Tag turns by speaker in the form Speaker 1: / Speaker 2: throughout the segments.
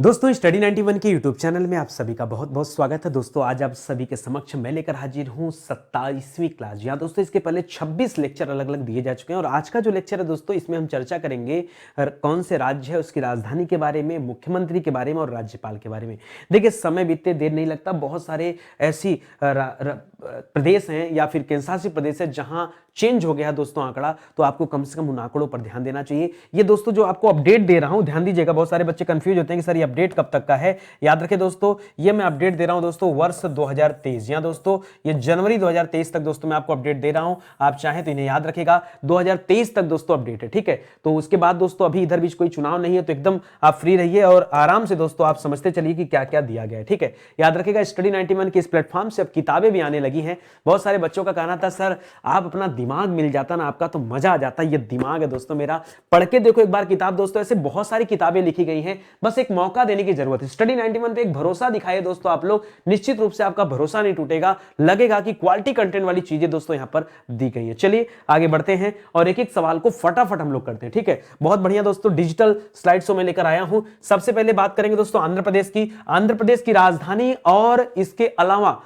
Speaker 1: दोस्तों स्टडी 91 के YouTube channel में आप सभी का बहुत बहुत स्वागत है। दोस्तों आज आप सभी के समक्ष मैं लेकर हाजिर हूं 27वीं क्लास। जी हाँ दोस्तों, इसके पहले 26 लेक्चर अलग अलग दिए जा चुके हैं और आज का जो लेक्चर है दोस्तों, इसमें हम चर्चा करेंगे कौन से राज्य है उसकी राजधानी के बारे में, मुख्यमंत्री के बारे में और राज्यपाल के बारे में। देखिए समय बीतते देर नहीं लगता, बहुत सारे ऐसी प्रदेश हैं या फिर केंद्रशासित प्रदेश है जहां चेंज हो गया है दोस्तों आंकड़ा, तो आपको कम से कम उन आंकड़ों पर ध्यान देना चाहिए। ये दोस्तों जो आपको अपडेट दे रहा हूं, ध्यान दीजिएगा, बहुत सारे बच्चे कंफ्यूज होते हैं कि सर ये अपडेट कब तक का है। याद रखें दोस्तों, ये मैं अपडेट दे रहा हूं दोस्तों वर्ष 2023। यहां दोस्तों ये जनवरी 2023 तक दोस्तों मैं आपको अपडेट दे रहा हूं। आप चाहें तो इन्हें याद रखेगा, 2023 तक दोस्तों अपडेट है, ठीक है। तो उसके बाद दोस्तों अभी इधर बीच कोई चुनाव नहीं है, तो एकदम आप फ्री रहिए और आराम से दोस्तों आप समझते चलिए कि क्या क्या दिया गया है, ठीक है। याद रखेगा स्टडी 91 के इस प्लेटफॉर्म से अब किताबें भी आने लगी हैं। बहुत सारे बच्चों का कहना था सर आप अपना दिमाग मिल जाता ना आपका तो मजा आ जाता। ये दिमाग है दोस्तों मेरा, पढ़ के देखो एक बार किताब दोस्तों, ऐसे बहुत सारी किताबें लिखी गई हैं, बस एक मौका देने की जरूरत है। स्टडी 91 पे एक भरोसा दिखाइए दोस्तों आप लोग, निश्चित रूप से आपका भरोसा नहीं टूटेगा, लगेगा कि क्वालिटी कंटेंट वाली चीजें दोस्तों यहां पर दी गई है। चलिए आगे बढ़ते हैं और एक एक सवाल को फटाफट हम लोग करते हैं, ठीक है। बहुत बढ़िया दोस्तों डिजिटल स्लाइड शो में लेकर आया हूं। सबसे पहले बात करेंगे दोस्तों आंध्र प्रदेश की। आंध्र प्रदेश की राजधानी और इसके अलावा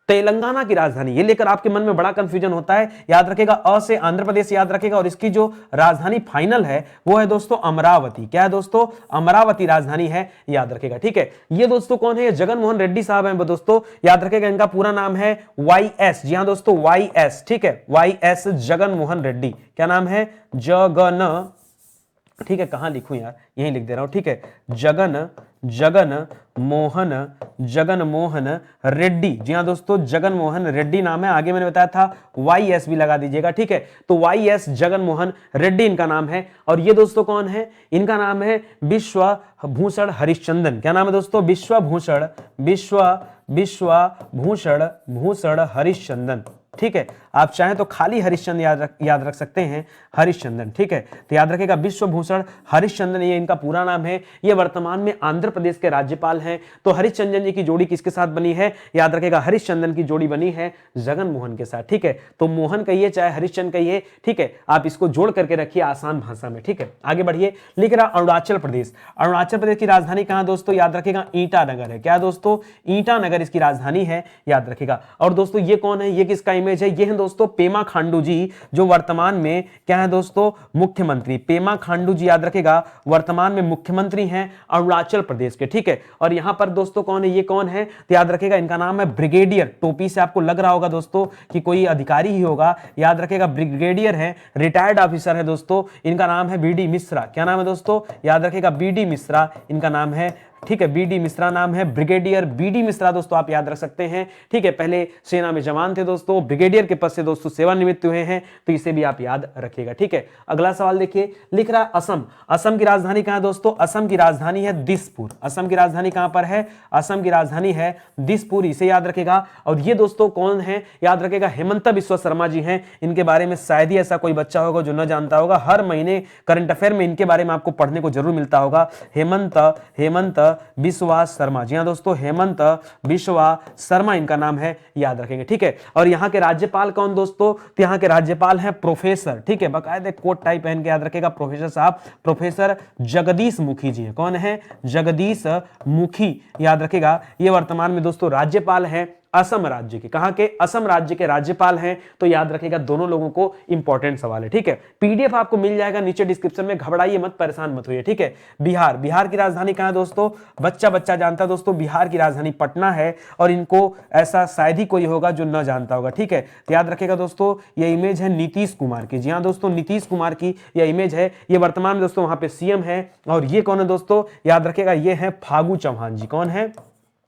Speaker 1: तेलंगाना की राजधानी, ये लेकर आपके मन में बड़ा कंफ्यूजन होता है। याद रखेगा अ से आंध्र प्रदेश याद रखेगा और इसकी जो राजधानी फाइनल है वो है दोस्तों अमरावती। क्या है दोस्तों? अमरावती राजधानी है, याद रखेगा, ठीक है। ये दोस्तों कौन है? ये जगन मोहन रेड्डी साहब हैं दोस्तों, याद रखेगा इनका पूरा नाम है YS। जी हां दोस्तों YS, ठीक है, YS जगन मोहन रेड्डी। क्या नाम है? जगन, ठीक है, कहां लिखूं यार, यहीं लिख दे रहा हूं, ठीक है। जगन मोहन रेड्डी। जी हां दोस्तों जगन मोहन रेड्डी नाम है, आगे मैंने बताया था YS भी लगा दीजिएगा, ठीक है। तो YS जगन मोहन रेड्डी इनका नाम है। और ये दोस्तों कौन है? इनका नाम है विश्वभूषण हरिश्चंद्रन। क्या नाम है दोस्तों? विश्वभूषण हरिश्चंद्रन, ठीक है। आप चाहें तो खाली हरिश्चंद्र याद रख सकते हैं, हरिश्चंद्रन, ठीक है। तो याद रखेगा विश्वभूषण हरिश्चंद्रन ये इनका पूरा नाम है। ये वर्तमान में आंध्र प्रदेश के राज्यपाल हैं। तो हरिश्चंद्रन जी की जोड़ी किसके साथ बनी है? याद रखेगा हरिश्चंद्रन की जोड़ी बनी है जगन मोहन के साथ, ठीक है। तो मोहन कहिए चाहे हरिश्चंद्र कहिए, ठीक है, आप इसको जोड़ करके रखिए आसान भाषा में, ठीक है। आगे बढ़िए, लिख रहा अरुणाचल प्रदेश। अरुणाचल प्रदेश की राजधानी कहां दोस्तों? याद रखेगा ईटानगर है। क्या दोस्तों? ईटानगर इसकी राजधानी है, याद रखेगा। और दोस्तों ये कौन है? ये किसका इमेज है? ये है दोस्तों पेमा खांडू जी, जो वर्तमान में क्या है दोस्तों? मुख्यमंत्री। पेमा खांडू जी याद रखेगा वर्तमान में मुख्यमंत्री हैं अरुणाचल प्रदेश के, ठीक है। और यहां पर दोस्तों कौन है? ये कौन है? तो याद रखेगा इनका नाम है ब्रिगेडियर। टोपी से आपको लग रहा होगा दोस्तों कि कोई अधिकारी ही होगा, याद रखेगा ब्रिगेडियर है, रिटायर्ड ऑफिसर है दोस्तों। इनका नाम है BD मिश्रा। क्या नाम है दोस्तों? याद रखेगा BD मिश्रा इनका नाम है, ठीक है। BD मिश्रा नाम है, ब्रिगेडियर BD मिश्रा दोस्तों आप याद रख सकते हैं, ठीक है। पहले सेना में जवान थे दोस्तों, ब्रिगेडियर के पद से दोस्तों सेवानिवृत्त हुए हैं, तो इसे भी आप याद रखिएगा, ठीक है। अगला सवाल देखिए, लिख रहा है असम। असम की राजधानी कहां है दोस्तों? असम की राजधानी है दिसपुर। असम की राजधानी कहां पर है? असम की राजधानी है दिसपुर, इसे याद रखेगा। और ये दोस्तों कौन है? याद रखेगा हेमंत बिस्वा शर्मा जी हैं। इनके बारे में शायद ही ऐसा कोई बच्चा होगा जो न जानता होगा, हर महीने करंट अफेयर में इनके बारे में आपको पढ़ने को जरूर मिलता होगा। हेमंत बिस्वा शर्मा। जी हां दोस्तों हेमंत बिस्वा शर्मा इनका नाम है, याद रखेंगे, ठीक है। और यहां के राज्यपाल कौन दोस्तों? तो यहां के राज्यपाल हैं प्रोफेसर, ठीक है, बाकायदे कोट टाइप पहन के याद रखेगा, प्रोफेसर साहब, प्रोफेसर जगदीश मुखी जी हैं। कौन है? जगदीश मुखी, याद रखेगा। ये वर्तमान में दोस्तों राज्यपाल हैं असम राज्य के। कहां के? असम राज्य के राज्यपाल हैं। तो याद रखेगा दोनों लोगों को इंपॉर्टेंट सवाल है, ठीक है। PDF आपको मिल जाएगा नीचे डिस्क्रिप्शन में, घबराइए मत, परेशान मत होइए, ठीक है। बिहार की राजधानी कहां है दोस्तों? बच्चा जानता है दोस्तों, बिहार की राजधानी पटना है। और इनको ऐसा शायद ही कोई होगा जो न जानता होगा, ठीक है। तो याद रखेगा दोस्तों ये इमेज है नीतीश कुमार की। जी हां दोस्तों नीतीश कुमार की यह इमेज है। ये वर्तमान में दोस्तों वहां पे CM है। और ये कौन है दोस्तों? याद रखेगा ये है फागू चौहान जी। कौन है?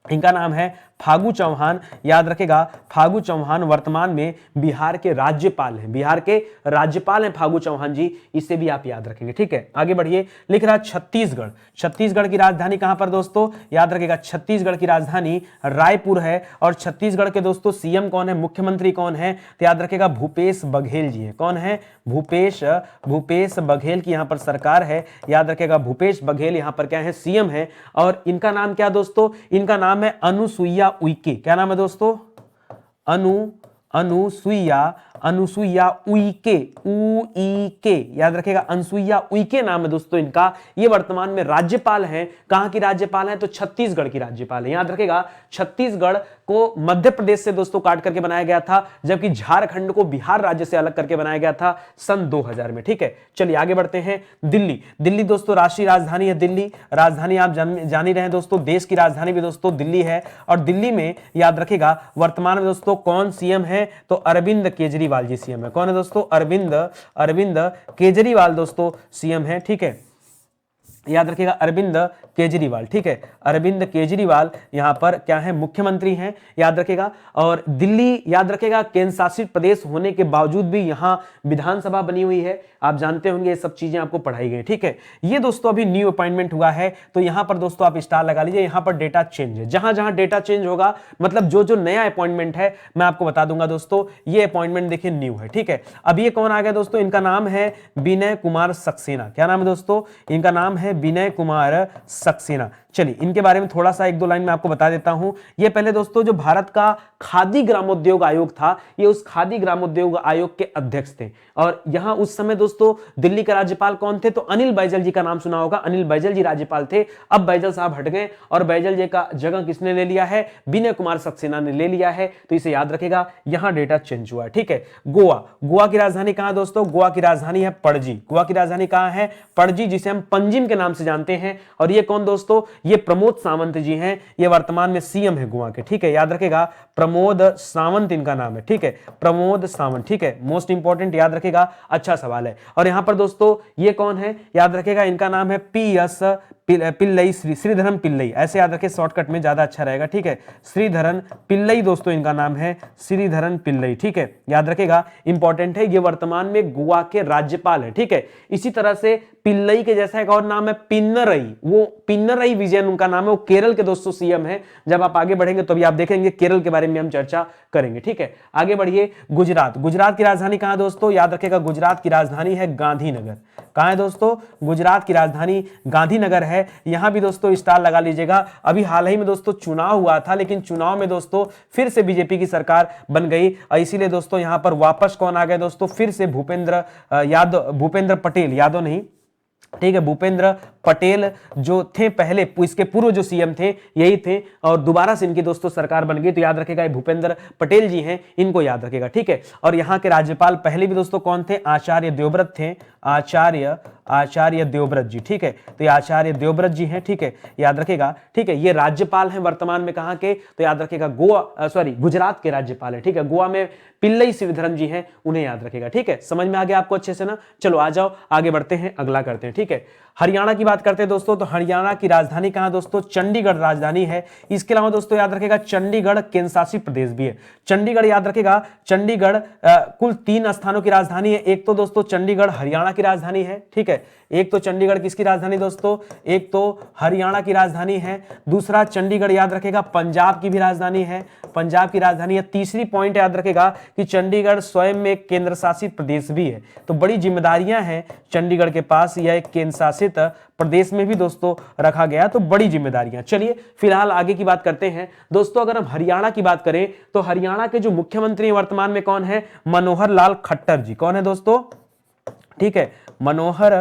Speaker 1: इनका नाम है फागू चौहान, याद रखेगा। फागू चौहान वर्तमान में बिहार के राज्यपाल हैं, बिहार के राज्यपाल हैं फागू चौहान जी, इसे भी आप याद रखेंगे, ठीक है। आगे बढ़िए, लिख रहा छत्तीसगढ़। छत्तीसगढ़ की राजधानी कहां पर दोस्तों? याद रखेगा छत्तीसगढ़ की राजधानी रायपुर है। और छत्तीसगढ़ के दोस्तों CM कौन है? मुख्यमंत्री कौन है? तो याद रखेगा भूपेश बघेल जी है। कौन है? भूपेश बघेल की यहां पर सरकार है, याद रखेगा भूपेश बघेल यहां पर क्या है? CM है। और इनका नाम क्या दोस्तों? इनका नाम है अनुसुईया उइके। क्या नाम है दोस्तों? अनुसुईया, अनुसुईया उइके, उइके, याद रखिएगा, अनुसुईया उइके नाम है दोस्तों इनका। ये वर्तमान में राज्यपाल हैं। कहां की राज्यपाल हैं? तो छत्तीसगढ़ की राज्यपाल है। याद रखिएगा, छत्तीसगढ़ को मध्य प्रदेश से दोस्तों काट करके बनाया गया था, जबकि झारखंड को बिहार राज्य से अलग करके बनाया गया था सन 2000 में। ठीक है, चलिए आगे बढ़ते हैं। दिल्ली, दिल्ली दोस्तों राष्ट्रीय राजधानी है। दिल्ली राजधानी आप जान ही रहे हैं दोस्तों, देश की राजधानी भी दोस्तों दिल्ली है। और दिल्ली में याद रखिएगा वर्तमान में दोस्तों कौन सीएम है? तो अरविंद केजरीवाल जी सीएम है। कौन है दोस्तों? अरविंद केजरीवाल दोस्तों सीएम है। ठीक है, याद रखिएगा अरविंद केजरीवाल। ठीक है, अरविंद केजरीवाल यहां पर क्या है? मुख्यमंत्री हैं, याद रखिएगा। और दिल्ली याद रखिएगा केंद्र शासित प्रदेश होने के बावजूद भी यहां विधानसभा बनी हुई है। आप जानते होंगे, ये सब चीजें आपको पढ़ाई गई। ठीक है, ये दोस्तों अभी न्यू अपॉइंटमेंट हुआ है, तो यहां पर दोस्तों आप स्टार लगा लीजिए। यहां पर डेटा चेंज है, जहां जहां डेटा चेंज होगा मतलब जो जो नया अपॉइंटमेंट है मैं आपको बता दूंगा दोस्तों। ये अपॉइंटमेंट देखिए न्यू है। ठीक है, अब ये कौन आ गया दोस्तों? इनका नाम है विनय कुमार सक्सेना। क्या नाम है दोस्तों? इनका नाम है विनय कुमार सक्सेना। चलिए इनके बारे में थोड़ा सा एक दो लाइन में आपको बता देता हूं। ये पहले दोस्तों जो भारत का खादी ग्रामोद्योग आयोग था, ये उस खादी ग्रामोद्योग आयोग के अध्यक्ष थे। और यहां उस समय दोस्तों दिल्ली के राज्यपाल कौन थे? तो अनिल बैजल जी का नाम सुना होगा, अनिल बैजल जी राज्यपाल थे। अब बैजल साहब हट गए और बैजल जी का जगह किसने ले लिया है? विनय कुमार सक्सेना ने ले लिया है। तो इसे याद रखेगा, यहां डेटा चेंज हुआ है। ठीक है, गोवा, गोवा की राजधानी कहां दोस्तों? गोवा की राजधानी है पणजी। गोवा की राजधानी कहां है? पणजी, जिसे हम पंजिम के नाम से जानते हैं। और ये कौन दोस्तों? ये प्रमोद सावंत जी हैं, ये वर्तमान में सीएम है गोवा के। ठीक है, याद रखेगा प्रमोद सावंत इनका नाम है। ठीक है, प्रमोद सावंत। ठीक है, मोस्ट इंपॉर्टेंट याद रखेगा, अच्छा सवाल है। और यहां पर दोस्तों ये कौन है? याद रखेगा इनका नाम है पीएस पिल्लई, श्रीधरन पिल्लई, ऐसे याद रखें, शॉर्टकट में ज्यादा अच्छा रहेगा। ठीक है, श्रीधरन पिल्लई दोस्तों इनका नाम है, श्रीधरन पिल्लई। ठीक है, याद रखेगा, इंपॉर्टेंट है, ये वर्तमान में गोवा के राज्यपाल है। ठीक है, इसी तरह से पिल्लई के जैसा एक और नाम है पिन्नरई, वो पिन्नरई विजयन उनका नाम है, वो केरल के दोस्तों सीएम है। जब आप आगे बढ़ेंगे तो अभी आप देखेंगे केरल के बारे में हम चर्चा करेंगे। ठीक है, आगे बढ़िए। गुजरात, गुजरात की राजधानी कहां दोस्तों? याद रखेगा गुजरात की राजधानी है गांधीनगर। कहां है दोस्तों? गुजरात की राजधानी गांधीनगर है। यहां भी दोस्तों स्टार लगा लीजिएगा। अभी हाल ही में दोस्तों चुनाव हुआ था, लेकिन चुनाव में दोस्तों फिर से बीजेपी की सरकार बन गई और इसीलिए दोस्तों यहां पर वापस कौन आ गए दोस्तों? फिर से भूपेंद्र पटेल, यादव नहीं, ठीक है, भूपेंद्र पटेल जो थे पहले, इसके पूर्व जो सीएम थे यही थे, और दोबारा से इनकी दोस्तों सरकार बन गई। तो याद रखेगा ये भूपेंद्र पटेल जी हैं, इनको याद रखेगा। ठीक है, और यहाँ के राज्यपाल पहले भी दोस्तों कौन थे? आचार्य देवव्रत थे, आचार्य देवव्रत जी। ठीक है, तो ये आचार्य देवव्रत जी हैं। ठीक है, याद रखेगा। ठीक है, ये राज्यपाल हैं वर्तमान में कहां के? तो याद रखेगा गुजरात के राज्यपाल है। ठीक है, गोवा में पिल्लई श्रीधरन जी हैं, उन्हें याद रखेगा। ठीक है, समझ में आ गया आपको अच्छे से ना? चलो आ जाओ, आगे बढ़ते हैं, अगला करते हैं। ठीक है, हरियाणा की बात करते हैं दोस्तों। तो हरियाणा की राजधानी कहां दोस्तों? चंडीगढ़ राजधानी है। इसके अलावा दोस्तों याद रखेगा चंडीगढ़ केंद्र शासित प्रदेश भी है। चंडीगढ़ याद रखेगा, चंडीगढ़ कुल 3 स्थानों की राजधानी है। एक तो दोस्तों चंडीगढ़ हरियाणा की राजधानी है। ठीक है, एक तो चंडीगढ़ किसकी राजधानी दोस्तों? एक तो हरियाणा की राजधानी है। दूसरा चंडीगढ़ याद रखेगा पंजाब की भी राजधानी है, पंजाब की राजधानी है। तीसरी पॉइंट याद रखेगा कि चंडीगढ़ स्वयं में एक केंद्र शासित प्रदेश भी है। तो बड़ी जिम्मेदारियां हैं चंडीगढ़ के पास, यह एक केंद्र शासित प्रदेश में भी दोस्तों रखा गया, तो बड़ी जिम्मेदारियां। चलिए फिलहाल आगे की बात करते हैं दोस्तों। अगर हम हरियाणा की बात करें तो हरियाणा के जो मुख्यमंत्री वर्तमान में कौन है? मनोहर लाल खट्टर जी। कौन है दोस्तों? ठीक है, मनोहर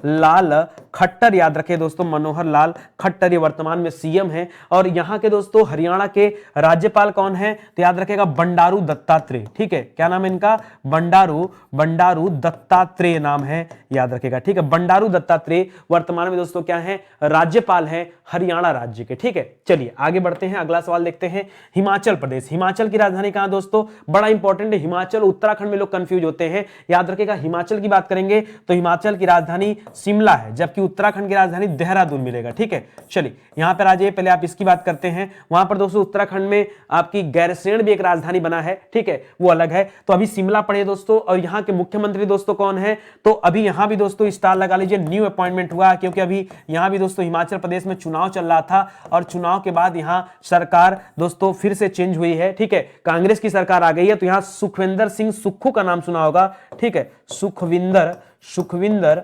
Speaker 1: लाल खट्टर, याद रखें दोस्तों, मनोहर लाल खट्टर ये वर्तमान में सीएम हैं। और यहां के दोस्तों हरियाणा के राज्यपाल कौन है? तो याद रखेगा बंडारू दत्तात्रेय। ठीक है, क्या नाम है इनका? बंडारू दत्तात्रेय नाम है, याद रखेगा। ठीक है, बंडारू दत्तात्रेय वर्तमान में दोस्तों क्या है? राज्यपाल है हरियाणा राज्य के। ठीक है, चलिए आगे बढ़ते हैं, अगला सवाल देखते हैं। हिमाचल प्रदेश, हिमाचल की राजधानी कहां दोस्तों? बड़ा इंपॉर्टेंट है, हिमाचल उत्तराखंड में लोग कंफ्यूज होते हैं। याद रखेगा हिमाचल की बात करेंगे तो हिमाचल की राजधानी शिमला है, जबकि उत्तराखंड की राजधानी देहरादून मिलेगा। ठीक है, चलिए यहां पर आ जाइए, पहले आप इसकी बात करते हैं। वहां पर दोस्तों उत्तराखंड में आपकी गैरसैंण भी एक राजधानी बना है। ठीक है, वो अलग है। तो अभी शिमला पड़े दोस्तों, और यहां के मुख्यमंत्री दोस्तों कौन है? तो अभी यहां भी दोस्तों स्टार लगा लीजिए, न्यू अपॉइंटमेंट हुआ, क्योंकि अभी यहां भी दोस्तों हिमाचल प्रदेश में चुनाव चल रहा था और चुनाव के बाद यहां सरकार दोस्तों फिर से चेंज हुई है। ठीक है, कांग्रेस की सरकार आ गई है। तो यहां सुखविंदर सिंह सुक्खू का नाम सुना होगा। ठीक है, सुखविंदर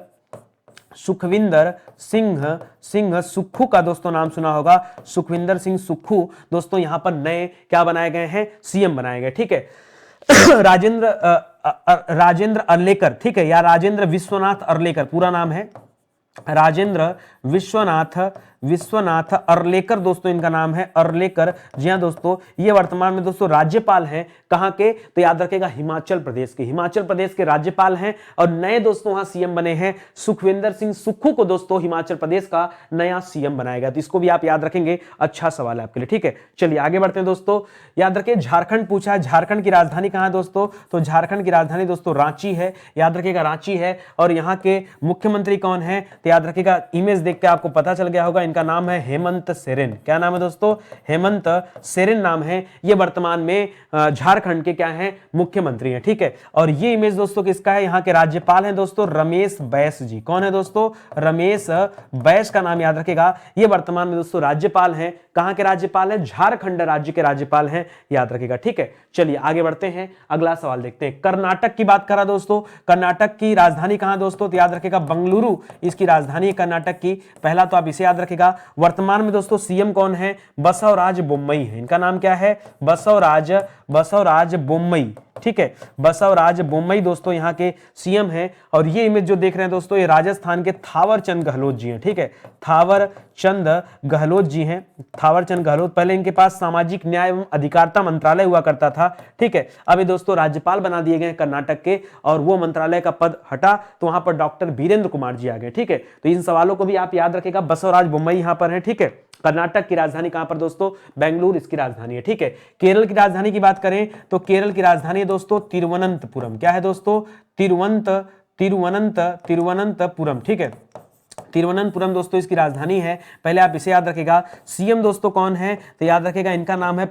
Speaker 1: सुखविंदर सिंह सुक्खू का दोस्तों नाम सुना होगा, सुखविंदर सिंह सुक्खू दोस्तों यहां पर नए क्या बनाए गए हैं, सीएम बनाए गए। ठीक है। राजेंद्र अर्लेकर, ठीक है, या राजेंद्र विश्वनाथ अर्लेकर पूरा नाम है, राजेंद्र विश्वनाथ अर्लेकर दोस्तों इनका नाम है, अर्लेकर। जी हाँ दोस्तों, ये वर्तमान में दोस्तों राज्यपाल हैं कहां के, तो याद रखेगा हिमाचल प्रदेश के, हिमाचल प्रदेश के राज्यपाल हैं। और नए दोस्तों वहां सीएम बने हैं, सुखविंदर सिंह सुक्खू को दोस्तों हिमाचल प्रदेश का नया सीएम बनाया गया। तो इसको भी आप याद रखेंगे, अच्छा सवाल है आपके लिए। ठीक है, चलिए आगे बढ़ते हैं दोस्तों। याद रखिए झारखंड पूछा है, झारखंड की राजधानी कहां है दोस्तों, तो झारखंड की राजधानी दोस्तों रांची है, याद रखिएगा रांची है। और यहाँ के मुख्यमंत्री कौन है, तो याद रखिएगा इमेज देख के आपको पता चल गया होगा, इनका नाम है हेमंत सोरेन। क्या नाम है दोस्तों, हेमंत सोरेन नाम है। ये वर्तमान में झारखंड के क्या हैं, मुख्यमंत्री हैं। ठीक है, और ये इमेज दोस्तों किसका है, यहाँ के राज्यपाल हैं दोस्तों रमेश बैस जी। कौन है दोस्तों, रमेश बैस का नाम याद रखिएगा। ये वर्तमान में दोस्तों राज्यपाल हैं, कहां के राज्यपाल हैं, झारखंड राज्य के राज्यपाल हैं, याद रखिएगा। ठीक है, चलिए आगे बढ़ते हैं, अगला सवाल देखते हैं। कर्नाटक की बात करा दोस्तों, कर्नाटक की राजधानी कहां दोस्तों, तो याद रखिएगा बंगलुरु इसकी राजधानी है कर्नाटक की। पहला तो आप इसे याद रखिएगा। वर्तमान में दोस्तों सीएम कौन है, बसवराज बोम्मई है, इनका नाम क्या है, बसवराज बोम्मई। ठीक है, बसवराज बोम्मई दोस्तों यहाँ के सीएम हैं। और ये इमेज जो देख रहे हैं दोस्तों, ये राजस्थान के थावरचंद गहलोत जी हैं। ठीक है, थावरचंद गहलोत जी हैं, थावरचंद गहलोत। पहले इनके पास सामाजिक न्याय एवं अधिकारिता मंत्रालय हुआ करता था। ठीक है, अभी दोस्तों राज्यपाल बना दिए गए कर्नाटक के, और वो मंत्रालय का पद हटा तो वहां पर डॉक्टर वीरेंद्र कुमार जी आ गए। ठीक है, तो इन सवालों को भी आप याद रखेगा, बसवराज बोम्मई यहां पर है। ठीक है, कर्नाटक की राजधानी कहां पर दोस्तों, बेंगलुरु इसकी राजधानी है। ठीक है, केरल की राजधानी की बात करें तो केरल की राजधानी है दोस्तों तिरुवनंतपुरम। क्या है दोस्तों, तिरुवनंतपुरम। ठीक है, तिरुवनंतपुरम दोस्तों इसकी राजधानी है। पहले आप इसे याद रखेगा। सीएम दोस्तों कौन है, तो याद रखेगा इनका नाम है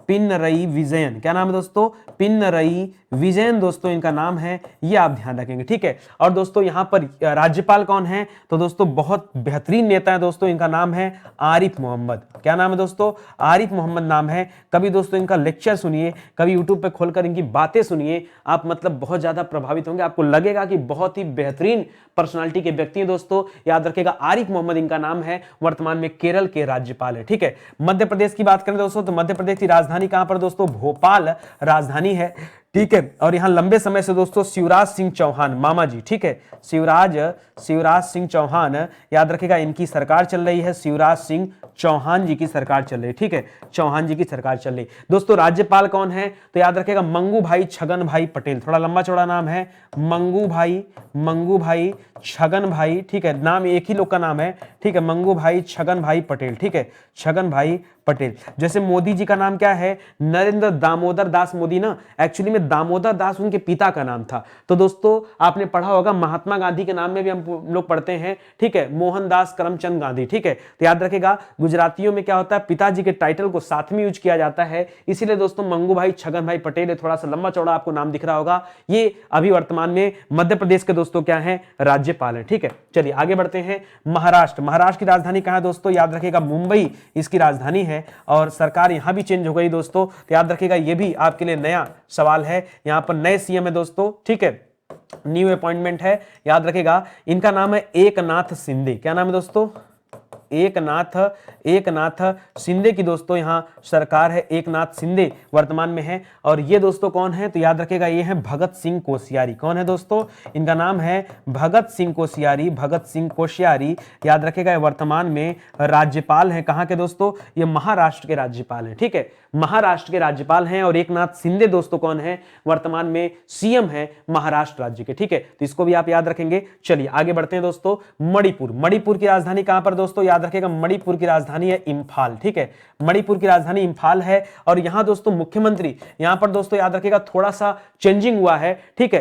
Speaker 1: पिनरई विजयन। क्या नाम है दोस्तों, पिनरई विजयन दोस्तों इनका नाम है, ये आप ध्यान रखेंगे। ठीक है, और दोस्तों यहां पर राज्यपाल कौन है, तो दोस्तों बहुत बेहतरीन नेता है दोस्तों, इनका नाम है आरिफ मोहम्मद। क्या नाम है दोस्तों, आरिफ मोहम्मद नाम है। कभी दोस्तों इनका लेक्चर सुनिए, कभी यूट्यूब पे खोलकर इनकी बातें सुनिए, आप मतलब बहुत ज्यादा प्रभावित होंगे, आपको लगेगा कि बहुत ही बेहतरीन पर्सनालिटी के व्यक्ति हैं दोस्तों। याद रखेगा आरिफ मोहम्मद इनका नाम है, वर्तमान में केरल के राज्यपाल है। ठीक है, मध्य प्रदेश की बात करें दोस्तों, तो मध्य प्रदेश की राजधानी कहां पर दोस्तों, भोपाल राजधानी है। ठीक है, और यहां लंबे समय से दोस्तों शिवराज सिंह चौहान मामा जी, ठीक है, शिवराज सिंह चौहान, याद रखेगा इनकी सरकार चल रही है, शिवराज सिंह चौहान जी की सरकार चल रही है। ठीक है, चौहान जी की सरकार चल रही है दोस्तों। राज्यपाल कौन है, तो याद रखेगा मंगू भाई छगन भाई पटेल, थोड़ा लंबा चौड़ा नाम है, मंगू भाई छगन भाई। ठीक है, नाम एक ही लोग का नाम है। ठीक है, मंगू भाई छगन भाई पटेल। ठीक है, छगन भाई पटेल। जैसे मोदी जी का नाम क्या है, नरेंद्र दामोदर दास मोदी ना, एक्चुअली में दामोदर दास उनके पिता का नाम था। तो दोस्तों आपने पढ़ा होगा महात्मा गांधी के नाम में भी हम लोग पढ़ते हैं। ठीक है, मोहनदास करमचंद गांधी। ठीक है, तो याद रखेगा गुजरातियों में क्या होता है, पिताजी के टाइटल को साथ में यूज किया जाता है, इसीलिए दोस्तों मंगू भाई छगन भाई पटेल, थोड़ा सा लंबा चौड़ा आपको नाम दिख रहा होगा। ये अभी वर्तमान में मध्य प्रदेश के दोस्तों क्या है, राज्यपाल है। ठीक है, चलिए आगे बढ़ते हैं। महाराष्ट्र, महाराष्ट्र की राजधानी कहां है दोस्तों, याद रखेगा मुंबई इसकी राजधानी है, और सरकार यहां भी चेंज हो गई दोस्तों, तो याद रखेगा ये भी आपके लिए नया सवाल है। यहां पर नए सीएम है दोस्तों। ठीक है, न्यू अपॉइंटमेंट है, याद रखेगा इनका नाम है एकनाथ शिंदे। क्या नाम है दोस्तों, एकनाथ शिंदे की दोस्तों यहां सरकार है, एकनाथ शिंदे वर्तमान में है। और ये दोस्तों कौन है, तो याद रखेगा ये है भगत सिंह कोश्यारी। कौन है दोस्तों, इनका नाम है भगत सिंह कोश्यारी। याद रखेगा ये वर्तमान में राज्यपाल है, कहां के दोस्तों, ये महाराष्ट्र के राज्यपाल हैं। ठीक है, महाराष्ट्र के राज्यपाल हैं। और एकनाथ शिंदे दोस्तों कौन है, वर्तमान में सीएम है महाराष्ट्र राज्य के। ठीक है, तो इसको भी आप याद रखेंगे। चलिए आगे बढ़ते हैं दोस्तों। मणिपुर की राजधानी कहां पर दोस्तों, याद रखेगा मणिपुर की राजधानी है इंफाल। ठीक है, मणिपुर की राजधानी इंफाल है। और यहां दोस्तों मुख्यमंत्री, यहां पर दोस्तों याद रखेगा थोड़ा सा चेंजिंग हुआ है। ठीक है,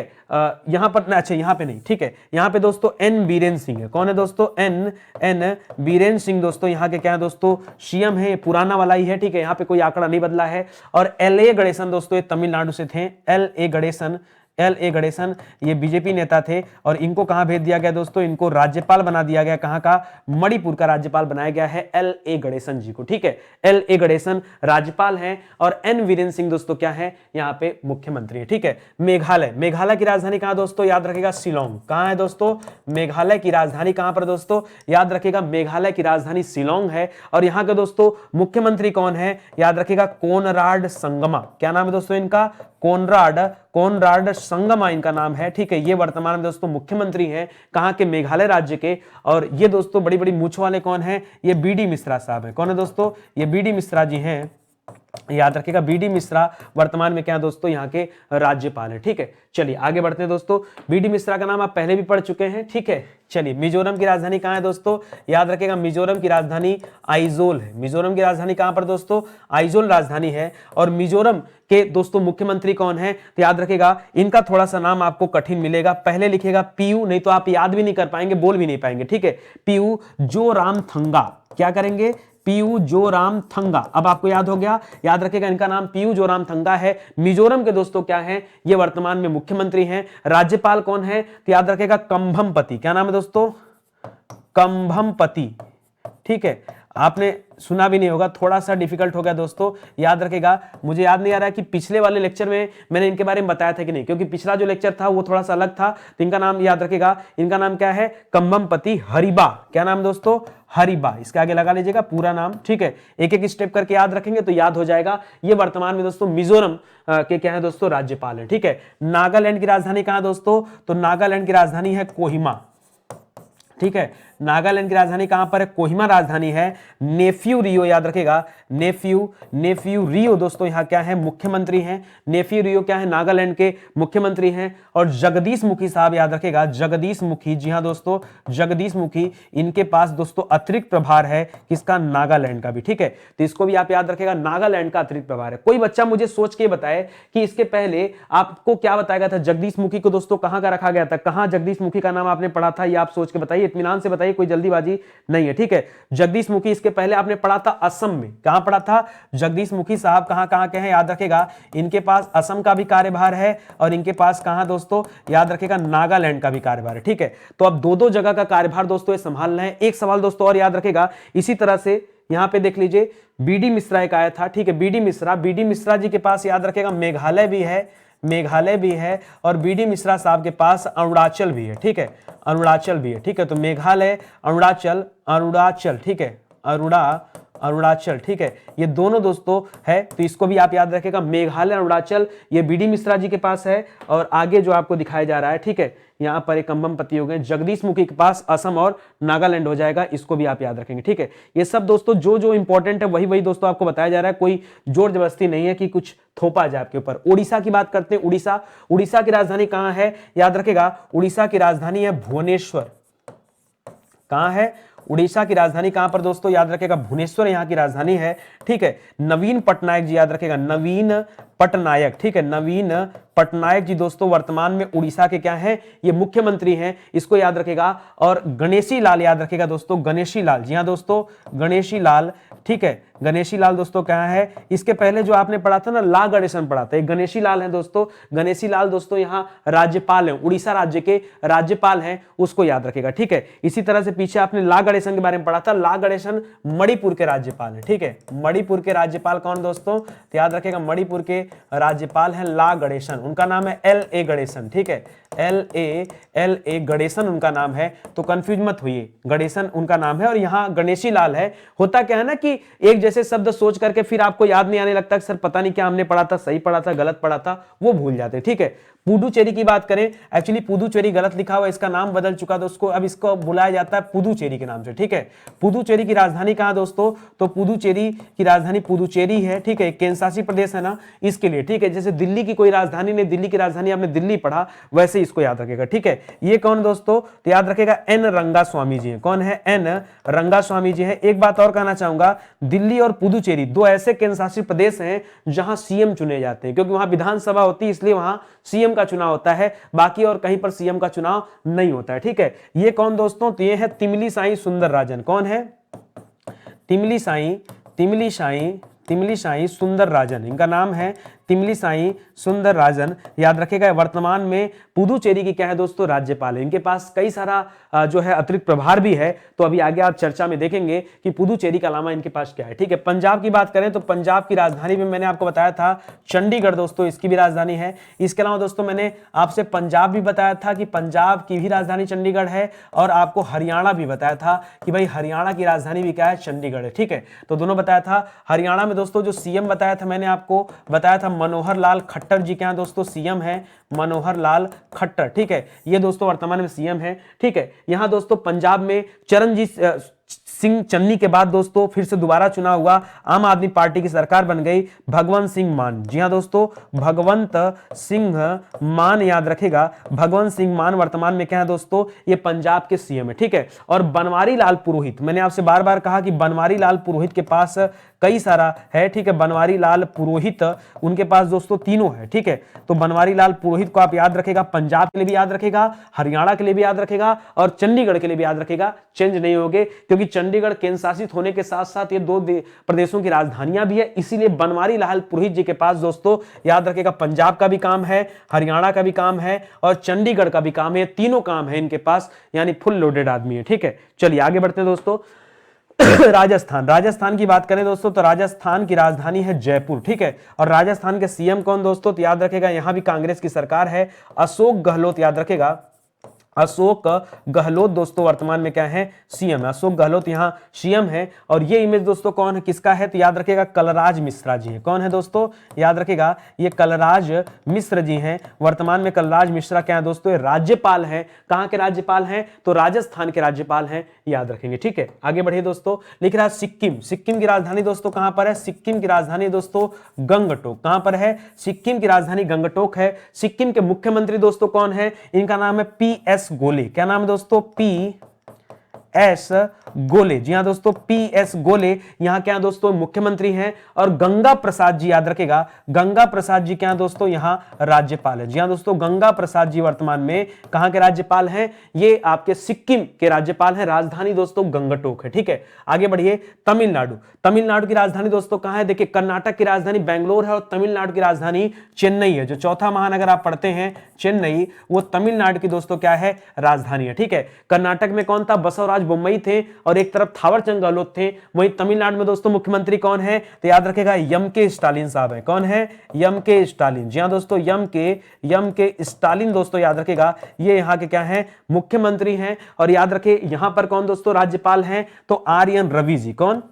Speaker 1: यहां पर अच्छा यहां पे नहीं, ठीक है, यहां पे दोस्तों एन बीरेन सिंह है। कौन है दोस्तों, एन बीरेन सिंह दोस्तों यहां के क्या है दोस्तों, सीएम है, पुराना वाला ही है। ठीक है, यहां पे कोई आंकड़ा नहीं बदला है। और एल ए गणेशन दोस्तों ये तमिलनाडु से थे, L A Ganesan L.A. Ganesan, ये बीजेपी नेता थे और इनको कहां भेज दिया गया दोस्तों, इनको राज्यपाल बना दिया गया। कहां का? मणिपुर का राज्यपाल बनाया गया है L.A. गणेशन जी को। ठीक है, L.A. गणेशन राज्यपाल हैं और N. वीरेंद्र सिंह दोस्तों क्या है, यहां पे मुख्यमंत्री है। ठीक है, मेघालय, मेघालय की राजधानी कहां दोस्तों, याद रखिएगा शिलोंग। कहां है दोस्तों, मेघालय की राजधानी कहां पर दोस्तों, याद रखिएगा मेघालय की राजधानी शिलोंग है। और यहां के दोस्तों मुख्यमंत्री कौन है, याद रखिएगा कोनराड संगमा। क्या नाम है दोस्तों इनका, कोनराड संगमा इनका नाम है। ठीक है, ये वर्तमान में दोस्तों मुख्यमंत्री हैं कहां के, मेघालय राज्य के। और ये दोस्तों बड़ी बड़ी मूंछ वाले कौन है, ये बी.डी. मिश्रा साहब है। कौन है दोस्तों, ये बी.डी. मिश्रा जी हैं, याद रखिएगा बी.डी. मिश्रा वर्तमान में क्या दोस्तों यहाँ के राज्यपाल है। ठीक है, चलिए आगे बढ़ते हैं दोस्तों। बी.डी. मिश्रा का नाम आप पहले भी पढ़ चुके हैं। ठीक है, चलिए मिजोरम की राजधानी कहाँ है दोस्तों, याद रखिएगा मिजोरम की राजधानी आइजोल है। मिजोरम की राजधानी कहां पर दोस्तों, आइजोल राजधानी है। और मिजोरम के दोस्तों मुख्यमंत्री कौन है, तो याद रखिएगा इनका थोड़ा सा नाम आपको कठिन मिलेगा, पहले लिखिएगा पीयू, नहीं तो आप याद भी नहीं कर पाएंगे, बोल भी नहीं पाएंगे। ठीक है, पीयू जोरामथंगा। क्या करेंगे, पीयू जोरामथंगा। अब आपको याद हो गया, याद रखिएगा इनका नाम पीयू जोरामथंगा है। मिजोरम के दोस्तों क्या है, ये वर्तमान में मुख्यमंत्री हैं। राज्यपाल कौन है, तो याद रखिएगा कंभमपति। क्या नाम है दोस्तों, कंभमपति। ठीक है, आपने सुना भी नहीं होगा, थोड़ा सा डिफिकल्ट हो गया दोस्तों, याद रखेगा। मुझे याद नहीं आ रहा है कि पिछले वाले लेक्चर में मैंने इनके बारे में बताया था कि नहीं, क्योंकि पिछला जो लेक्चर था वो थोड़ा सा अलग था। तो इनका नाम याद रखेगा, इनका नाम क्या है, कंभमपति हरिबा। क्या नाम दोस्तों, हरिबा। इसके आगे लगा लीजिएगा पूरा नाम। ठीक है, एक एक स्टेप करके याद रखेंगे तो याद हो जाएगा। ये वर्तमान में दोस्तों मिजोरम के क्या है दोस्तों, राज्यपाल है। ठीक है, नागालैंड की राजधानी कहां दोस्तों, तो नागालैंड की राजधानी है कोहिमा। ठीक है, नागालैंड की राजधानी कहां पर है, कोहिमा राजधानी है। नेफ्यू रियो, याद रखेगा नेफ्यू रियो दोस्तों यहां क्या है, मुख्यमंत्री हैं। नेफ्यू रियो क्या है, नागालैंड के मुख्यमंत्री हैं। और जगदीश मुखी साहब, याद रखेगा जगदीश मुखी, जी हां दोस्तों जगदीश मुखी, इनके पास दोस्तों अतिरिक्त प्रभार है किसका, नागालैंड का भी। ठीक है, तो इसको भी आप याद रखेगा, नागालैंड का अतिरिक्त प्रभार है। कोई बच्चा मुझे सोच के बताए कि इसके पहले आपको क्या बताया गया था, जगदीश मुखी को दोस्तों कहां का रखा गया था, कहां जगदीश मुखी का नाम आपने पढ़ा था, ये आप सोच के बताइए, इत्मीनान से बताइए, कोई जल्दीबाजी नहीं है। ठीक है, जगदीश मुखी इसके पहले आपने पढ़ा था असम में। कहां पढ़ा था, जगदीश मुखी साहब कहां के हैं, याद रखेगा इनके पास असम का भी कार्यभार है और इनके पास कहां दोस्तों, याद रखेगा नागालैंड का भी कार्यभार है। ठीक है, तो अब दो दो जगह का कार्यभार दोस्तों ये संभालना है। एक सवाल दोस्तों और याद रखेगा, इसी तरह से यहां पे देख लीजिए बी.डी. मिश्रा एक आया था। ठीक है, बी.डी. मिश्रा जी के पास याद रखेगा मेघालय भी है और बी.डी. मिश्रा साहब के पास अरुणाचल भी है। ठीक है, अरुणाचल भी है। ठीक है, तो मेघालय, अरुणाचल। ठीक है, अरुणाचल। ठीक है, ये दोनों दोस्तों है, तो इसको भी आप याद रखेगा, मेघालय अरुणाचल ये बी.डी. मिश्रा जी के पास है। और आगे जो आपको दिखाया जा रहा है, ठीक है, यहां पर एक कंभमपति हो गए, जगदीश मुखी के पास असम और नागालैंड हो जाएगा, इसको भी आप याद रखेंगे। ठीक है, ये सब दोस्तों जो जो इंपॉर्टेंट है वही दोस्तों आपको बताया जा रहा है, कोई जोर जबरदस्ती नहीं है कि कुछ थोपा जाए आपके ऊपर। उड़ीसा की बात करते हैं, उड़ीसा की राजधानी कहां है, याद रखेगा उड़ीसा की राजधानी है भुवनेश्वर। कहां है, उड़ीसा की राजधानी कहां पर दोस्तों, याद रखेगा भुवनेश्वर यहां की राजधानी है। ठीक है, नवीन पटनायक जी, याद रखेगा नवीन पटनायक। ठीक है, नवीन पटनायक जी दोस्तों वर्तमान में उड़ीसा के क्या हैं, ये मुख्यमंत्री हैं, इसको याद रखेगा। और गणेशी लाल, याद रखेगा दोस्तों गणेशी लाल, जी हां दोस्तों गणेशी लाल। ठीक है, गणेशी लाल दोस्तों क्या है, इसके पहले जो आपने पढ़ा था ना, ला गणेशन पढ़ा था, गणेशी लाल है दोस्तों। गणेशी लाल दोस्तों यहाँ राज्यपाल हैं, उड़ीसा राज्य के राज्यपाल हैं, उसको याद रखेगा। ठीक है, इसी तरह से पीछे आपने ला गणेशन के बारे में पढ़ा था, ला गणेशन मणिपुर के राज्यपाल है। ठीक है, मणिपुर के राज्यपाल कौन दोस्तों, तो याद रखेगा मणिपुर के राज्यपाल हैं ला गणेशन, उनका नाम है L.A. गणेशन। ठीक है, L.A. गणेशन उनका नाम है, तो कंफ्यूज मत होइए, गणेशन उनका नाम है। और यहाँ गणेशी लाल है। होता क्या है ना कि एक जैसे शब्द सोच करके फिर आपको याद नहीं आने लगता कि सर पता नहीं क्या हमने पढ़ा था, सही पढ़ा था, गलत पढ़ा था, वो भूल जाते। ठीक है, पुडुचेरी की बात करें, एक्चुअली पुडुचेरी गलत लिखा हुआ, इसका नाम बदल चुका दोस्तों, अब इसको बुलाया जाता है पुडुचेरी के नाम से। ठीक है, पुडुचेरी की राजधानी कहां दोस्तों, तो पुडुचेरी की राजधानी पुडुचेरी है। ठीक है, केंद्रशासित प्रदेश है ना इसके लिए। ठीक है, जैसे दिल्ली की कोई राजधानी नहीं, दिल्ली की राजधानी आपने दिल्ली पढ़ा, वैसे इसको याद रखेगा। ठीक है, ये कौन दोस्तों, तो याद रखेगा एन रंगास्वामी जी है। कौन है, एन रंगास्वामी जी है। एक बात और कहना चाहूंगा, दिल्ली और पुडुचेरी दो ऐसे केंद्रशासित प्रदेश हैं जहां सीएम चुने जाते हैं, क्योंकि वहां विधानसभा होती है, इसलिए वहां सीएम का चुनाव होता है, बाकी और कहीं पर सीएम का चुनाव नहीं होता है। ठीक है, ये कौन दोस्तों, तो ये है तिमली साई सुंदरराजन। कौन है, तिमली साई सुंदरराजन, इनका नाम है तिमलिसाई सुंदरराजन, याद रखेगा। वर्तमान में पुदुचेरी की क्या है दोस्तों, राज्यपाल है। इनके पास कई सारा जो है अतिरिक्त प्रभार भी है, तो अभी आगे आप चर्चा में देखेंगे कि पुदुचेरी के अलावा इनके पास क्या है, ठीक है। पंजाब की बात करें तो पंजाब की राजधानी भी मैंने आपको बताया था चंडीगढ़ दोस्तों, इसकी भी राजधानी है। इसके अलावा दोस्तों मैंने आपसे पंजाब भी बताया था कि पंजाब की भी राजधानी चंडीगढ़ है, और आपको हरियाणा भी बताया था कि भाई हरियाणा की राजधानी भी क्या है, चंडीगढ़ है, ठीक है। तो दोनों बताया था। हरियाणा में दोस्तों जो सीएम बताया था, मैंने आपको बताया था मनोहर लाल खट्टर जी, क्या दोस्तों सीएम है, मनोहर लाल खट्टर, ठीक है। ये दोस्तों वर्तमान में सीएम है, ठीक है। यहां दोस्तों पंजाब में चरणजीत सिंह चन्नी के बाद दोस्तों फिर से दोबारा चुनाव हुआ, आम आदमी पार्टी की सरकार बन गई, भगवंत सिंह मान। जी हां दोस्तों, भगवंत सिंह मान, याद रखेगा, भगवंत सिंह मान वर्तमान में क्या है दोस्तों, ये पंजाब के सीएम है, ठीक है। और बनवारी लाल पुरोहित, मैंने आपसे बार बार कहा कि बनवारी लाल पुरोहित के पास कई सारा है, ठीक है। बनवारी लाल पुरोहित उनके पास दोस्तों तीनों है, ठीक है। तो बनवारी लाल पुरोहित को आप याद रखेगा, पंजाब के लिए भी याद रखेगा, हरियाणा के लिए भी याद रखेगा, और चंडीगढ़ के लिए भी याद रखेगा। चेंज नहीं होंगे, क्योंकि चंडीगढ़ केंद्र शासित होने के साथ साथ ये दो प्रदेशों की राजधानियां भी है, इसीलिए बनवारी लाल पुरोहित जी के पास दोस्तों याद रखेगा पंजाब का भी काम है, हरियाणा का भी काम है, और चंडीगढ़ का भी काम है। तीनों काम है इनके पास, यानी फुल लोडेड आदमी है, ठीक है। चलिए आगे बढ़ते हैं दोस्तों। राजस्थान, राजस्थान की बात करें दोस्तों तो राजस्थान की राजधानी है जयपुर, ठीक है। और राजस्थान के सीएम कौन दोस्तों, तो याद रखेगा यहां भी कांग्रेस की सरकार है, अशोक गहलोत, याद रखेगा, अशोक गहलोत दोस्तों वर्तमान में क्या है, सीएम है। अशोक गहलोत यहां सीएम है। और ये इमेज दोस्तों कौन है, किसका है, तो याद रखेगा कलराज मिश्रा जी है। कौन है दोस्तों, याद रखेगा ये कलराज मिश्र जी हैं। वर्तमान में कलराज मिश्रा क्या है दोस्तों, राज्यपाल हैं। कहां के राज्यपाल हैं, तो राजस्थान के राज्यपाल हैं, याद रखेंगे, ठीक है। आगे बढ़िए दोस्तों, लिख रहा है सिक्किम, सिक्किम की राजधानी दोस्तों कहां पर है, सिक्किम की राजधानी दोस्तों गंगटोक। कहां पर है, सिक्किम की राजधानी गंगटोक है। सिक्किम के मुख्यमंत्री दोस्तों कौन है, इनका नाम है पीएस गोले। क्या नाम है दोस्तों, पीएस गोले। जी हां दोस्तों, पीएस गोले यहां क्या दोस्तों मुख्यमंत्री हैं। और गंगा प्रसाद जी, याद रखेगा, गंगा प्रसाद जी क्या दोस्तों यहां राज्यपाल है। जी हां दोस्तों, गंगा प्रसाद जी वर्तमान में कहां के राज्यपाल हैं, ये आपके सिक्किम के राज्यपाल हैं। राजधानी दोस्तों गंगटोक है, ठीक है। आगे बढ़िए, तमिलनाडु, तमिलनाडु की राजधानी दोस्तों कहां है, देखिए कर्नाटक की राजधानी बेंगलोर है, और तमिलनाडु की राजधानी चेन्नई है। जो चौथा महानगर आप पढ़ते हैं चेन्नई, वो तमिलनाडु की दोस्तों क्या है, राजधानी है, ठीक है। कर्नाटक में कौन था, बसवराज बोम्मई थे, और एक तरफ थावरचंद गहलोत थे। वहीं तमिलनाडु में दोस्तों मुख्यमंत्री कौन है, तो याद रखेगा एम के स्टालिन साहब है। कौन है, एम के स्टालिन। जी हां दोस्तों, एम के स्टालिन दोस्तों याद रखेगा, ये यहां के क्या है, मुख्यमंत्री हैं। और याद रखे यहां पर कौन दोस्तों राज्यपाल हैं, तो आर एन रवि जी। कौन,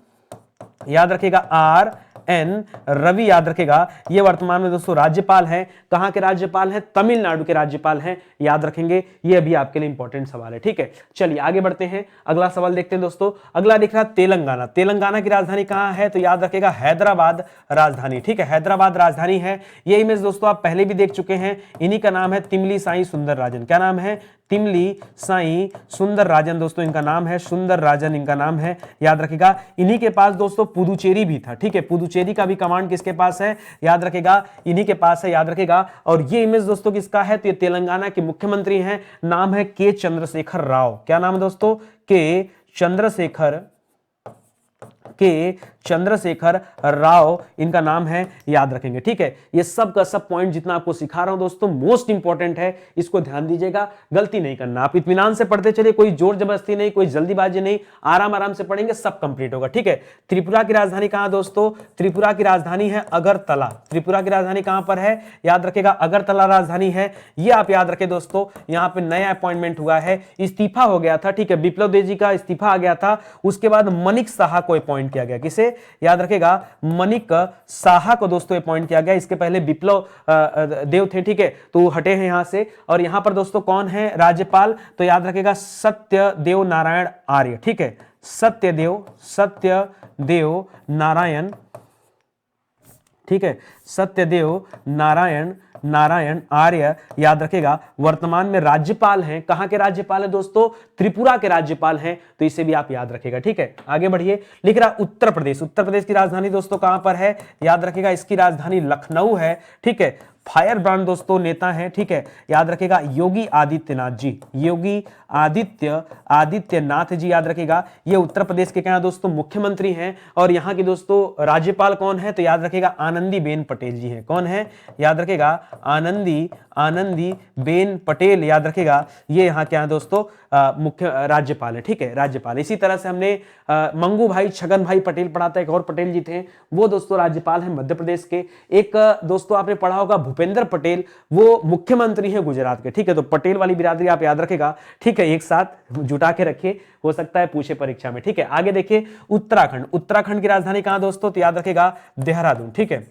Speaker 1: याद रखेगा आर एन रवि, याद रखेगा, ये वर्तमान में दोस्तों राज्यपाल हैं। कहां के राज्यपाल हैं, तमिलनाडु के राज्यपाल हैं, याद रखेंगे। ये अभी आपके लिए इंपॉर्टेंट सवाल है, ठीक है। चलिए आगे बढ़ते हैं, अगला सवाल देखते हैं दोस्तों। अगला दिख रहा तेलंगाना, तेलंगाना की राजधानी कहां है, तो याद रखेगा हैदराबाद राजधानी, ठीक है, हैदराबाद राजधानी है। ये इमेज दोस्तों आप पहले भी देख चुके हैं, इन्हीं का नाम है तिमलिसाई सुंदरराजन। क्या नाम है, तिमलिसाई सुंदरराजन दोस्तों इनका नाम है, सुंदरराजन इनका नाम है, याद रखेगा। इन्हीं के पास दोस्तों पुदुचेरी भी था, ठीक है। पुदुचेरी का भी कमांड किसके पास है, याद रखेगा, इन्हीं के पास है, याद रखेगा। और ये इमेज दोस्तों किसका है, तो ये तेलंगाना के मुख्यमंत्री हैं, नाम है के चंद्रशेखर राव। क्या नाम है दोस्तों, के चंद्रशेखर राव इनका नाम है, याद रखेंगे, ठीक है। ये सब का सब पॉइंट जितना आपको सिखा रहा हूं दोस्तों मोस्ट इंपॉर्टेंट है, इसको ध्यान दीजिएगा, गलती नहीं करना। आप इत्मीनान से पढ़ते चलिए, कोई जोर जबरदस्ती नहीं, कोई जल्दीबाजी नहीं, आराम आराम से पढ़ेंगे, सब कंप्लीट होगा, ठीक है। त्रिपुरा की राजधानी कहां दोस्तों, त्रिपुरा की राजधानी है अगरतला। त्रिपुरा की राजधानी कहां पर है, याद रखेगा, अगरतला राजधानी है। ये आप याद रखें दोस्तों, यहां पे नया अपॉइंटमेंट हुआ है, इस्तीफा हो गया था, ठीक है, बिप्लब देव जी का इस्तीफा आ गया था। उसके बाद मनिक साहा को अपॉइंट किया गया, किसे, याद रखेगा, मनिक साहा को दोस्तों अपॉइंट किया गया। इसके पहले बिप्लब देव थे, ठीक है, तो हटे हैं यहां से। और यहां पर दोस्तों कौन है राज्यपाल, तो याद रखेगा सत्यदेव नारायण आर्य, ठीक है, सत्यदेव नारायण, ठीक है, सत्यदेव नारायण आर्य, याद रखेगा, वर्तमान में राज्यपाल हैं। कहां के राज्यपाल हैं दोस्तों, त्रिपुरा के राज्यपाल हैं, तो इसे भी आप याद रखेगा, ठीक है। आगे बढ़िए, लिख रहा उत्तर प्रदेश, उत्तर प्रदेश की राजधानी दोस्तों कहां पर है, याद रखेगा, इसकी राजधानी लखनऊ है, ठीक है। फायर ब्रांड दोस्तों नेता हैं, ठीक है, याद रखेगा योगी आदित्यनाथ जी, योगी आदित्यनाथ जी, याद रखेगा ये उत्तर प्रदेश के क्या दोस्तों मुख्यमंत्री हैं। और यहाँ की दोस्तों राज्यपाल कौन है, तो याद रखेगा आनंदीबेन पटेल जी हैं। कौन है, याद रखेगा आनंदीबेन पटेल, याद रखेगा ये यहाँ क्या है दोस्तों मुख्य राज्यपाल है, ठीक है, राज्यपाल। इसी तरह से हमने मंगू भाई छगन भाई पटेल पढ़ा था, एक और पटेल जी थे, वो दोस्तों राज्यपाल हैं मध्य प्रदेश के। एक दोस्तों आपने पढ़ा होगा भूपेंद्र पटेल, वो मुख्यमंत्री हैं गुजरात के, ठीक है। तो पटेल वाली बिरादरी आप याद रखेगा, ठीक है, एक साथ जुटा के रखिए, हो सकता है पूछे परीक्षा में, ठीक है। आगे देखिए उत्तराखंड, उत्तराखंड की राजधानी कहां दोस्तों, तो याद रखेगा देहरादून, ठीक है,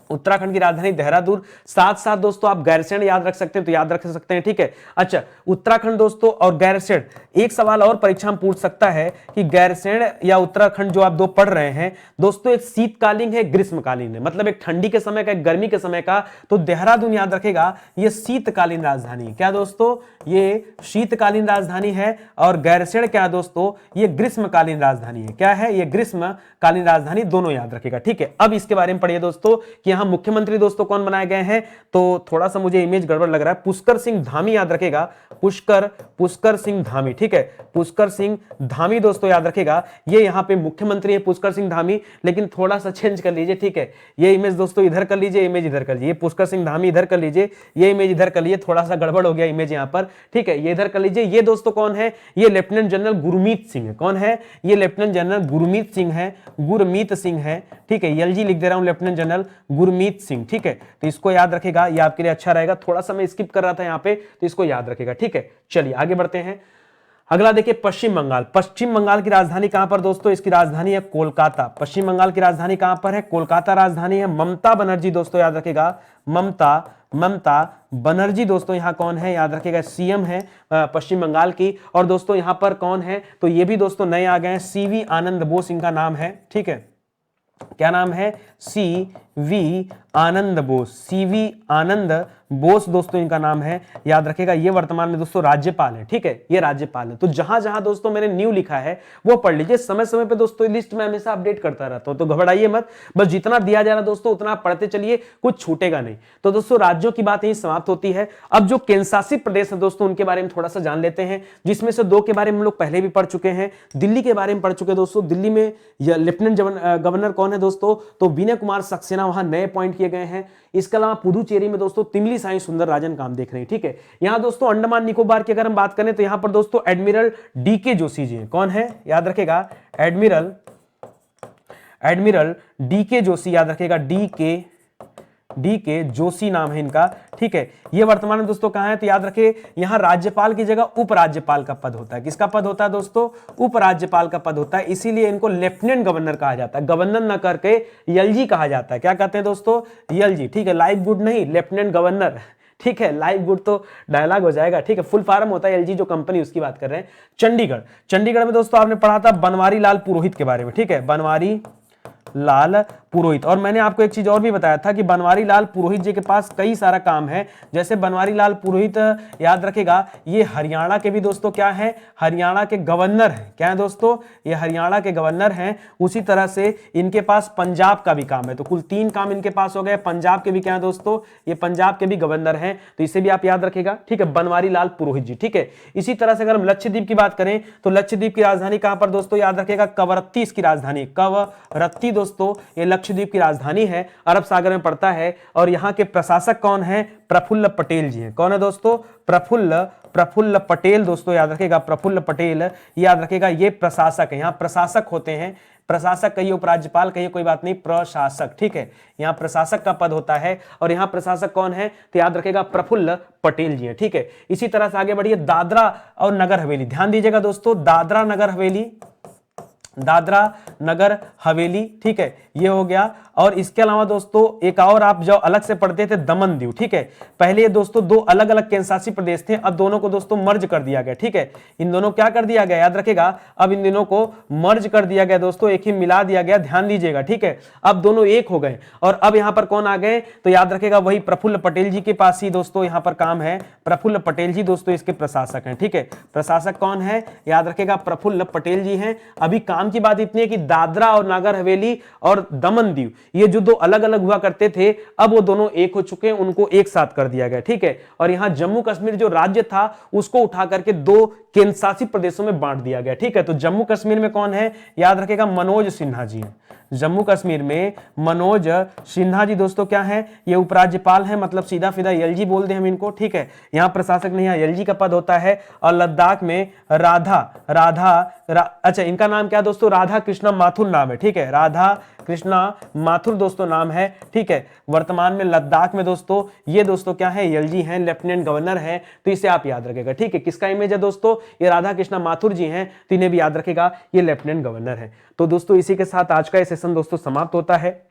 Speaker 1: उत्तराखंड की राजधानी देहरादून। साथ साथ दोस्तों आप गैरसैंण याद रख सकते हैं, तो याद रख सकते हैं, ठीक है। अच्छा, उत्तराखंड दोस्तों और गैरसैंण, एक सवाल और परीक्षा में पूछ सकता है कि गैरसैंण या उत्तराखंड जो आप दो पढ़ रहे हैं दोस्तों, एक शीतकालीन है, ग्रीष्मकालीन है, मतलब एक ठंडी के समय का, एक गर्मी के समय का। तो देहरादून याद रखेगा ये शीतकालीन राजधानी है। क्या दोस्तों, ये शीतकालीन राजधानी है। और गैरसैंण क्या दोस्तों, ये ग्रीष्मकालीन राजधानी है। क्या है, ये ग्रीष्मकालीन राजधानी, दोनों याद रखेगा, ठीक है। अब इसके बारे में पढ़िए दोस्तों कि यहां मुख्यमंत्री दोस्तों कौन बनाए गए हैं, तो थोड़ा सा मुझे इमेज गड़बड़ लग रहा है, पुष्कर सिंह धामी, याद रखेगा पुष्कर सिंह धामी, ठीक है, पुष्कर सिंह धामी दोस्तों याद रखेगा, ये यहां पे मुख्यमंत्री है पुष्कर सिंह धामी। लेकिन थोड़ा सा चेंज कर लीजिए, ठीक है, ये इमेज दोस्तों इधर कर लीजिए, इमेज इधर कर लीजिए, पुष्कर सिंह धामी इधर कर लीजिए, ये इमेज इधर कर लीजिए, थोड़ा सा गड़बड़ हो गया इमेज यहां पर, ठीक है, ये इधर कर लीजिए। ये दोस्तों कौन है, ये लेफ्टिनेंट जनरल गुरमीत सिंह है। कौन है, ये लेफ्टिनेंट जनरल गुरमीत सिंह है, गुरमीत सिंह है, ठीक है, एलजी लिख दे रहा हूं, लेफ्टिनेंट जनरल गुरमीत सिंह, ठीक है। तो इसको याद रखेगा, ये आपके लिए अच्छा रहेगा। थोड़ा सा मैं स्किप कर रहा था यहाँ पे, तो इसको याद रखेगा, ठीक है। चलिए आगे बढ़ते हैं। अगला देखिए पश्चिम बंगाल, पश्चिम बंगाल की राजधानी कहां पर दोस्तों, इसकी राजधानी है कोलकाता। पश्चिम बंगाल की राजधानी कहां पर है, कोलकाता राजधानी है। ममता बनर्जी दोस्तों याद रखेगा, ममता बनर्जी दोस्तों यहां कौन है, याद रखेगा सीएम है पश्चिम बंगाल की। और दोस्तों यहां पर कौन है, तो ये भी दोस्तों नए आ गए हैं, सीवी आनंद बोस इनका नाम है, ठीक है। क्या नाम है, सीवी आनंद बोस, सीवी आनंद बोस दोस्तों इनका नाम है, याद रखेगा। ये वर्तमान में दोस्तों राज्यपाल है, ठीक है, ये राज्यपाल है। तो जहां जहां दोस्तों मैंने न्यू लिखा है वो पढ़ लीजिए। समय समय पे दोस्तों लिस्ट में हमेशा अपडेट करता रहता हूं, तो घबराइए मत, बस जितना दिया जा रहा दोस्तों उतना आप पढ़ते चलिए, कुछ छूटेगा नहीं। तो दोस्तों राज्यों की बात यही समाप्त होती है। अब जो केंद्रशासित प्रदेश है दोस्तों उनके बारे में थोड़ा सा जान लेते हैं, जिसमें से दो के बारे में हम लोग पहले भी पढ़ चुके हैं। दिल्ली के बारे में पढ़ चुके दोस्तों, दिल्ली में लेफ्टिनेंट गवर्नर कौन है दोस्तों, तो विनय कुमार सक्सेना, वहां नए पॉइंट किए गए हैं। इसके अलावा पुदुचेरी में दोस्तों तिमली साई सुंदरराजन काम देख रहे हैं, ठीक है। यहां दोस्तों अंडमान निकोबार की अगर हम बात करें तो यहां पर दोस्तों एडमिरल डीके जोशी जी हैं। कौन है, याद रखेगा एडमिरल डीके जोशी, याद रखेगा डीके जोशी नाम है इनका, ठीक है। ये वर्तमान में दोस्तों कहां है, तो याद रखे यहां राज्यपाल की जगह उपराज्यपाल का पद होता है। किसका पद होता है दोस्तों, उपराज्यपाल का पद होता है, इसीलिए इनको लेफ्टिनेंट गवर्नर कहा जाता है। गवर्नर ना करके एलजी कहा जाता है। क्या कहते हैं दोस्तों, एलजी, ठीक है, लाइफ गुड नहीं, लेफ्टिनेंट गवर्नर, ठीक है, लाइफ गुड तो डायलॉग हो जाएगा, ठीक है। फुल फॉर्म होता है एलजी, जो कंपनी उसकी बात कर रहे हैं। चंडीगढ़ में दोस्तों आपने पढ़ा था बनवारी लाल पुरोहित के बारे में, ठीक है, बनवारी लाल पुरोहित। और मैंने आपको एक चीज और भी बताया था कि बनवारी लाल पुरोहित जी के पास कई सारा काम है। जैसे बनवारी लाल पुरोहित याद रखेगा ये हरियाणा के भी दोस्तों क्या है, हरियाणा के गवर्नर हैं। क्या है दोस्तों, ये हरियाणा के गवर्नर हैं। उसी तरह से इनके पास पंजाब का भी काम है। तो कुल 3 काम इनके पास हो गए। पंजाब के भी क्या है दोस्तों, ये पंजाब के भी गवर्नर हैं, तो इसे भी आप याद रखेगा, ठीक है, बनवारी लाल पुरोहित जी, ठीक है। इसी तरह से अगर हम लक्षद्वीप की बात करें तो लक्षद्वीप की राजधानी कहां पर दोस्तों, याद रखेगा कवरत्ती इसकी राजधानी, कवरत्ती दोस्तों ये लक्षद्वीप की राजधानी है, अरब सागर में पड़ता है। और यहां के प्रशासक कौन है, प्रफुल्ल पटेल जी हैं। कौन है दोस्तों, प्रफुल्ल पटेल दोस्तों याद रखेगा, प्रफुल्ल पटेल याद रखेगा, ये प्रशासक है। यहां प्रशासक होते हैं, प्रशासक कहिए, उपराज्यपाल कहिए, कोई बात नहीं, प्रशासक, ठीक है, यहां प्रशासक का पद होता है। और यहां प्रशासक कौन है, तो याद रखेगा प्रफुल्ल पटेल जी हैं, ठीक है। इसी तरह से आगे बढ़िए, दादरा और नगर हवेली, ध्यान दीजिएगा दोस्तों, दादरा नगर हवेली, ठीक है, ये हो गया। और इसके अलावा दोस्तों एक और आप जो अलग से पढ़ते थे, दमन दीव, ठीक है। पहले ये दोस्तों 2 अलग अलग केंद्रशासित प्रदेश थे, अब दोनों को दोस्तों मर्ज कर दिया गया, ठीक है। इन दोनों क्या कर दिया गया, याद रखेगा, अब इन दोनों को मर्ज कर दिया गया दोस्तों, एक ही मिला दिया गया, ध्यान दीजिएगा, ठीक है। अब दोनों एक हो गए। और अब यहां पर कौन आ गए, तो याद रखेगा वही प्रफुल्ल पटेल जी के पास ही दोस्तों यहां पर काम है। प्रफुल्ल पटेल जी दोस्तों इसके प्रशासक हैं, ठीक है। प्रशासक कौन है, याद रखेगा प्रफुल्ल पटेल जी हैं। अभी काम काम की बात इतनी है कि दादरा और नागर हवेली और दमन दीव, ये जो दो अलग अलग हुआ करते थे, अब वो दोनों एक हो चुके हैं, उनको एक साथ कर दिया गया। ठीक है, और यहां जम्मू कश्मीर जो राज्य था उसको उठा करके दो केंद्र शासित प्रदेशों में बांट दिया गया। ठीक है, तो जम्मू कश्मीर में कौन है, याद रखेगा, मनोज सिन्हा जी हैं। जम्मू कश्मीर में मनोज सिन्हा जी दोस्तों क्या है, ये उपराज्यपाल हैं, मतलब सीधा सीधा एलजी बोल दें हम इनको। ठीक है, यहां प्रशासक नहीं, यहाँ एलजी का पद होता है। और लद्दाख में अच्छा इनका नाम क्या दोस्तों, राधा कृष्णा माथुर नाम है। ठीक है, राधा कृष्णा माथुर दोस्तों नाम है। ठीक है, वर्तमान में लद्दाख में दोस्तों ये दोस्तों क्या है, एलजी हैं, लेफ्टिनेंट गवर्नर हैं, तो इसे आप याद रखेगा। ठीक है, किसका इमेज है दोस्तों, ये राधा कृष्णा माथुर जी हैं, तो इन्हें भी याद रखेगा, ये लेफ्टिनेंट गवर्नर है। तो दोस्तों इसी के साथ आज का ये सेशन दोस्तों समाप्त होता है।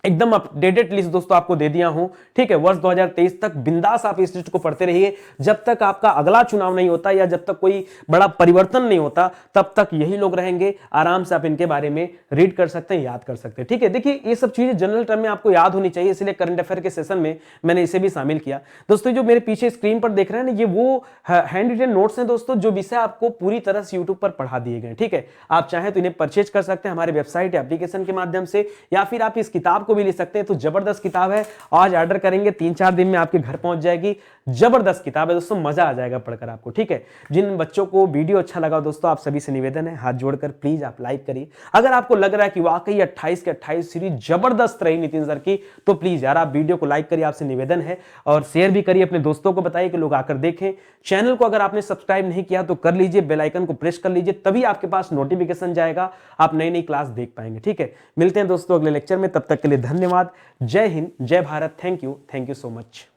Speaker 1: एकदम अपडेटेड लिस्ट दोस्तों आपको दे दिया हूं। ठीक है, वर्ष 2023 तक बिंदास आप इस लिस्ट को पढ़ते रहिए। जब तक आपका अगला चुनाव नहीं होता या जब तक कोई बड़ा परिवर्तन नहीं होता, तब तक यही लोग रहेंगे। आराम से आप इनके बारे में रीड कर सकते हैं, याद कर सकते हैं। ठीक है, देखिए ये सब चीजें जनरल टर्म में आपको याद होनी चाहिए, इसलिए करंट अफेयर के सेशन में मैंने इसे भी शामिल किया। दोस्तों जो मेरे पीछे स्क्रीन पर देख रहे हैं ना, ये वो हैंड रिटन नोट्स हैं दोस्तों, जो विषय आपको पूरी तरह से यूट्यूब पर पढ़ा दिए गए। ठीक है, आप चाहें तो इन्हें परचेज कर सकते हैं हमारे वेबसाइट या एप्लीकेशन के माध्यम से, या फिर आप इस किताब को भी ले सकते हैं। तो जबरदस्त किताब है, आज ऑर्डर करेंगे 3-4 दिन में आपके घर पहुंच जाएगी। जबरदस्त किताब है दोस्तों, मजा आ जाएगा पढ़कर आपको। ठीक है, जिन बच्चों को वीडियो अच्छा लगा दोस्तों, आप सभी से निवेदन है, हाथ जोड़कर प्लीज आप लाइक करिए। अगर आपको लग रहा है कि वाकई 28 के 28 सीरीज जबरदस्त रही नितिन सर की, तो प्लीज यार आप वीडियो को लाइक करिए, आपसे निवेदन है, और शेयर भी करिए, अपने दोस्तों को बताइए कि लोग आकर देखें। चैनल को अगर आपने सब्सक्राइब नहीं किया तो कर लीजिए, बेल आइकन को प्रेस कर लीजिए, तभी आपके पास नोटिफिकेशन जाएगा, आप नई नई क्लास देख पाएंगे। ठीक है, मिलते हैं दोस्तों अगले लेक्चर में, तब तक के लिए धन्यवाद। जय हिंद, जय Bharat, thank you so much.